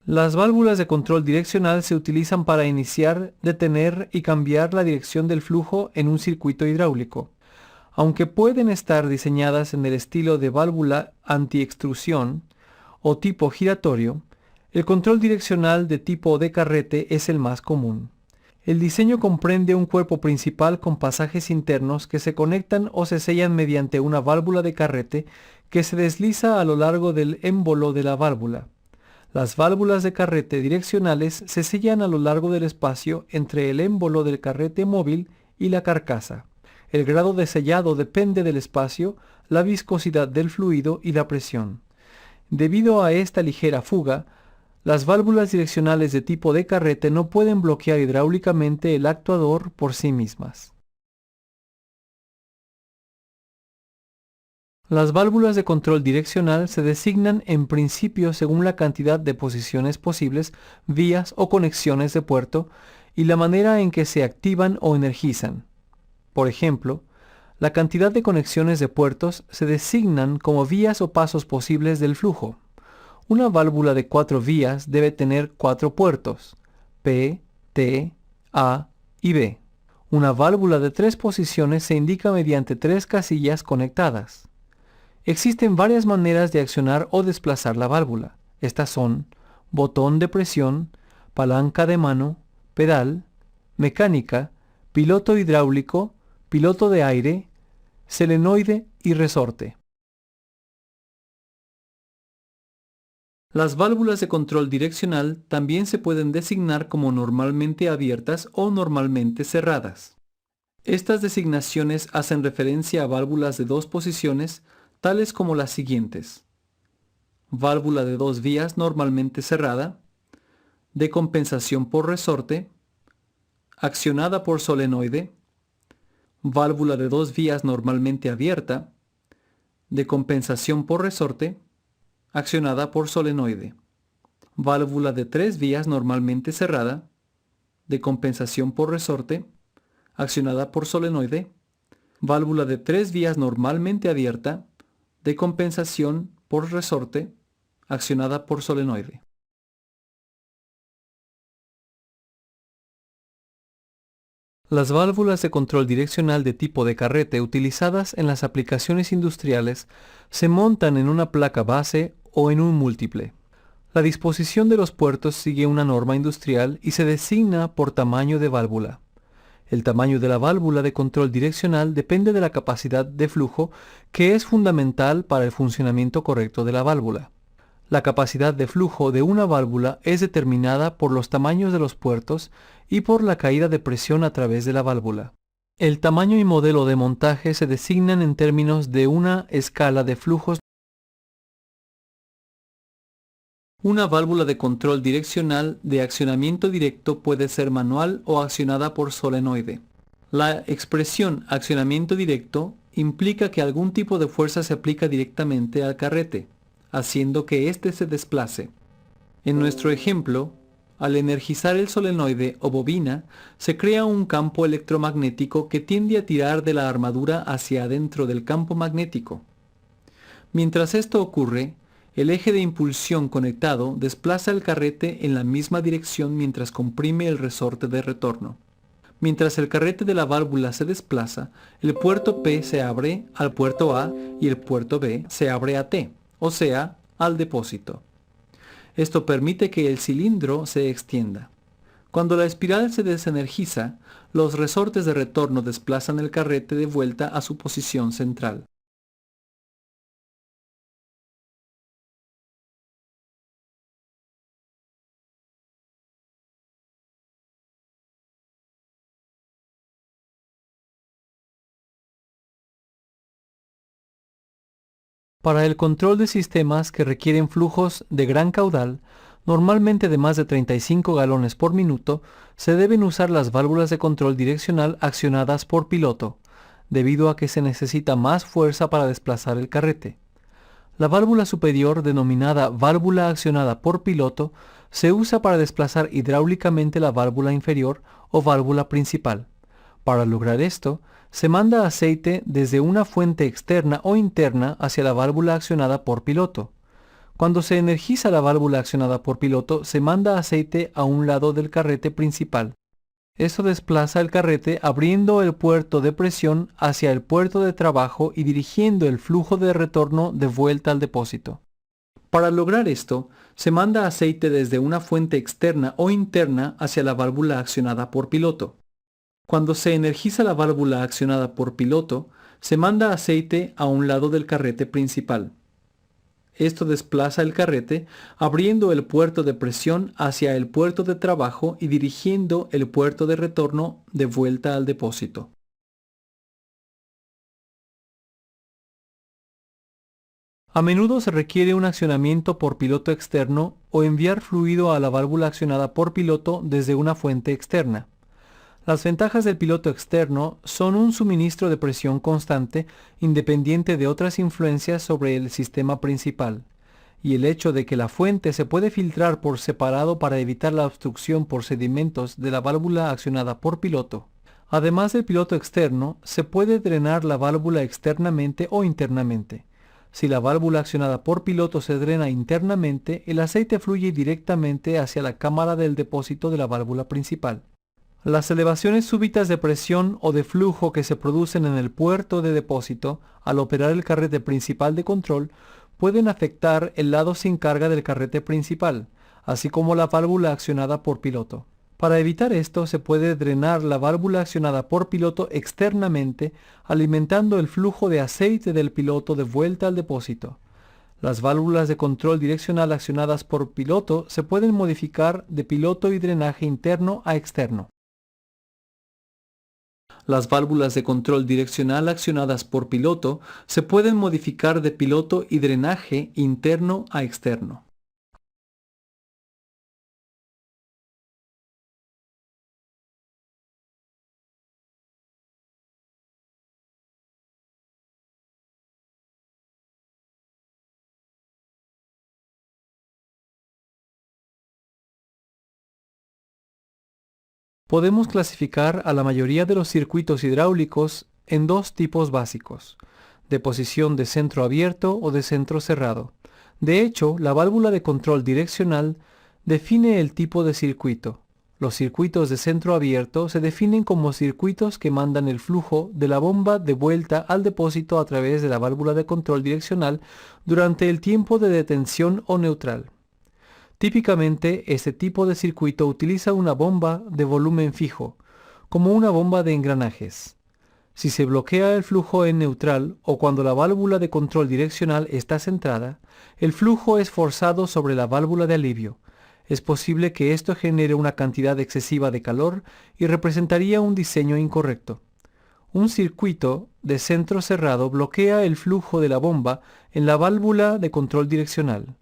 Las válvulas de control direccional se utilizan para iniciar, detener y cambiar la dirección del flujo en un circuito hidráulico. Aunque pueden estar diseñadas en el estilo de válvula anti-extrusión o tipo giratorio, el control direccional de tipo de carrete es el más común. El diseño comprende un cuerpo principal con pasajes internos que se conectan o se sellan mediante una válvula de carrete que se desliza a lo largo del émbolo de la válvula. Las válvulas de carrete direccionales se sellan a lo largo del espacio entre el émbolo del carrete móvil y la carcasa. El grado de sellado depende del espacio, la viscosidad del fluido y la presión. Debido a esta ligera fuga, las válvulas direccionales de tipo de carrete no pueden bloquear hidráulicamente el actuador por sí mismas. Las válvulas de control direccional se designan en principio según la cantidad de posiciones posibles, vías o conexiones de puerto y la manera en que se activan o energizan. Por ejemplo, la cantidad de conexiones de puertos se designan como vías o pasos posibles del flujo. Una válvula de 4 vías debe tener 4 puertos, P, T, A y B. Una válvula de 3 posiciones se indica mediante 3 casillas conectadas. Existen varias maneras de accionar o desplazar la válvula. Estas son botón de presión, palanca de mano, pedal, mecánica, piloto hidráulico, piloto de aire, solenoide y resorte. Las válvulas de control direccional también se pueden designar como normalmente abiertas o normalmente cerradas. Estas designaciones hacen referencia a válvulas de 2 posiciones, tales como las siguientes: válvula de 2 vías normalmente cerrada, de compensación por resorte, accionada por solenoide, válvula de 2 vías normalmente abierta, de compensación por resorte, accionada por solenoide, válvula de 3 vías normalmente cerrada, de compensación por resorte, accionada por solenoide, válvula de 3 vías normalmente abierta, de compensación por resorte, accionada por solenoide. Las válvulas de control direccional de tipo de carrete utilizadas en las aplicaciones industriales se montan en una placa base o en un múltiple. La disposición de los puertos sigue una norma industrial y se designa por tamaño de válvula. El tamaño de la válvula de control direccional depende de la capacidad de flujo, que es fundamental para el funcionamiento correcto de la válvula. La capacidad de flujo de una válvula es determinada por los tamaños de los puertos y por la caída de presión a través de la válvula. El tamaño y modelo de montaje se designan en términos de una escala de flujos. Una válvula de control direccional de accionamiento directo puede ser manual o accionada por solenoide. La expresión accionamiento directo implica que algún tipo de fuerza se aplica directamente al carrete, haciendo que éste se desplace. En nuestro ejemplo, al energizar el solenoide o bobina, se crea un campo electromagnético que tiende a tirar de la armadura hacia adentro del campo magnético. Mientras esto ocurre, el eje de impulsión conectado desplaza el carrete en la misma dirección mientras comprime el resorte de retorno. Mientras el carrete de la válvula se desplaza, el puerto P se abre al puerto A y el puerto B se abre a T, o sea, al depósito. Esto permite que el cilindro se extienda. Cuando la espiral se desenergiza, los resortes de retorno desplazan el carrete de vuelta a su posición central. Para el control de sistemas que requieren flujos de gran caudal, normalmente de más de 35 galones por minuto, se deben usar las válvulas de control direccional accionadas por piloto, debido a que se necesita más fuerza para desplazar el carrete. La válvula superior, denominada válvula accionada por piloto, se usa para desplazar hidráulicamente la válvula inferior o válvula principal. Para lograr esto, se manda aceite desde una fuente externa o interna hacia la válvula accionada por piloto. Cuando se energiza la válvula accionada por piloto, se manda aceite a un lado del carrete principal. Esto desplaza el carrete abriendo el puerto de presión hacia el puerto de trabajo y dirigiendo el flujo de retorno de vuelta al depósito. Para lograr esto, se manda aceite desde una fuente externa o interna hacia la válvula accionada por piloto. Cuando se energiza la válvula accionada por piloto, se manda aceite a un lado del carrete principal. Esto desplaza el carrete, abriendo el puerto de presión hacia el puerto de trabajo y dirigiendo el puerto de retorno de vuelta al depósito. A menudo se requiere un accionamiento por piloto externo o enviar fluido a la válvula accionada por piloto desde una fuente externa. Las ventajas del piloto externo son un suministro de presión constante independiente de otras influencias sobre el sistema principal, y el hecho de que la fuente se puede filtrar por separado para evitar la obstrucción por sedimentos de la válvula accionada por piloto. Además del piloto externo, se puede drenar la válvula externamente o internamente. Si la válvula accionada por piloto se drena internamente, el aceite fluye directamente hacia la cámara del depósito de la válvula principal. Las elevaciones súbitas de presión o de flujo que se producen en el puerto de depósito al operar el carrete principal de control pueden afectar el lado sin carga del carrete principal, así como la válvula accionada por piloto. Para evitar esto, se puede drenar la válvula accionada por piloto externamente, alimentando el flujo de aceite del piloto de vuelta al depósito. Las válvulas de control direccional accionadas por piloto se pueden modificar de piloto y drenaje interno a externo. Las válvulas de control direccional accionadas por piloto se pueden modificar de piloto y drenaje interno a externo. Podemos clasificar a la mayoría de los circuitos hidráulicos en dos tipos básicos, de posición de centro abierto o de centro cerrado. De hecho, la válvula de control direccional define el tipo de circuito. Los circuitos de centro abierto se definen como circuitos que mandan el flujo de la bomba de vuelta al depósito a través de la válvula de control direccional durante el tiempo de detención o neutral. Típicamente, este tipo de circuito utiliza una bomba de volumen fijo, como una bomba de engranajes. Si se bloquea el flujo en neutral o cuando la válvula de control direccional está centrada, el flujo es forzado sobre la válvula de alivio. Es posible que esto genere una cantidad excesiva de calor y representaría un diseño incorrecto. Un circuito de centro cerrado bloquea el flujo de la bomba en la válvula de control direccional,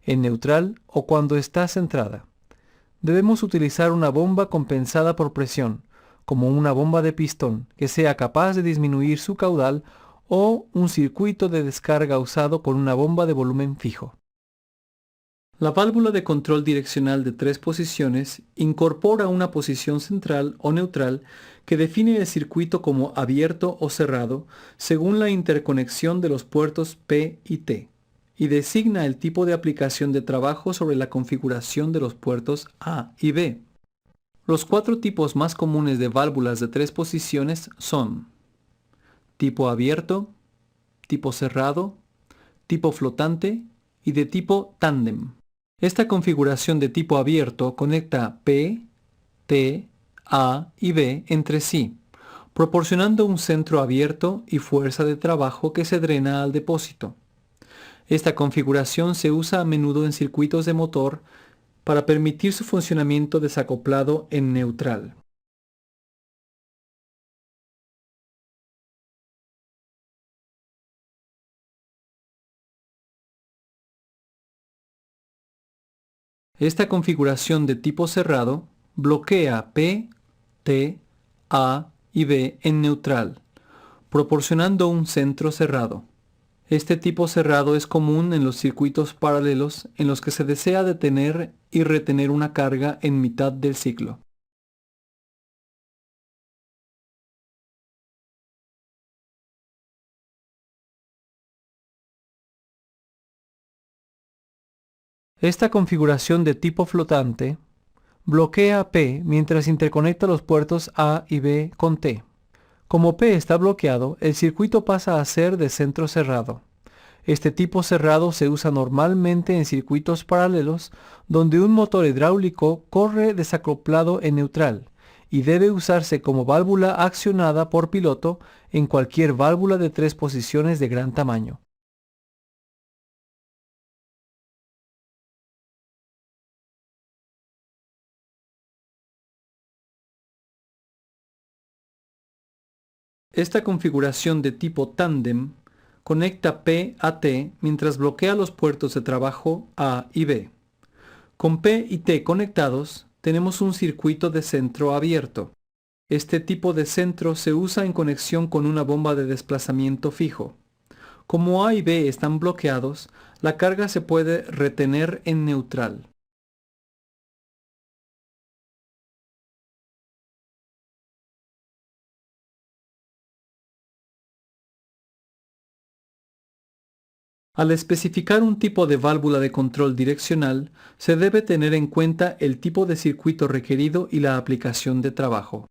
en neutral o cuando está centrada. Debemos utilizar una bomba compensada por presión, como una bomba de pistón, que sea capaz de disminuir su caudal, o un circuito de descarga usado con una bomba de volumen fijo. La válvula de control direccional de 3 posiciones incorpora una posición central o neutral que define el circuito como abierto o cerrado según la interconexión de los puertos P y T, y designa el tipo de aplicación de trabajo sobre la configuración de los puertos A y B. Los 4 tipos más comunes de válvulas de 3 posiciones son tipo abierto, tipo cerrado, tipo flotante y de tipo tándem. Esta configuración de tipo abierto conecta P, T, A y B entre sí, proporcionando un centro abierto y fuerza de trabajo que se drena al depósito. Esta configuración se usa a menudo en circuitos de motor para permitir su funcionamiento desacoplado en neutral. Esta configuración de tipo cerrado bloquea P, T, A y B en neutral, proporcionando un centro cerrado. Este tipo cerrado es común en los circuitos paralelos en los que se desea detener y retener una carga en mitad del ciclo. Esta configuración de tipo flotante bloquea P mientras interconecta los puertos A y B con T. Como P está bloqueado, el circuito pasa a ser de centro cerrado. Este tipo cerrado se usa normalmente en circuitos paralelos donde un motor hidráulico corre desacoplado en neutral y debe usarse como válvula accionada por piloto en cualquier válvula de 3 posiciones de gran tamaño. Esta configuración de tipo tándem conecta P a T mientras bloquea los puertos de trabajo A y B. Con P y T conectados, tenemos un circuito de centro abierto. Este tipo de centro se usa en conexión con una bomba de desplazamiento fijo. Como A y B están bloqueados, la carga se puede retener en neutral. Al especificar un tipo de válvula de control direccional, se debe tener en cuenta el tipo de circuito requerido y la aplicación de trabajo.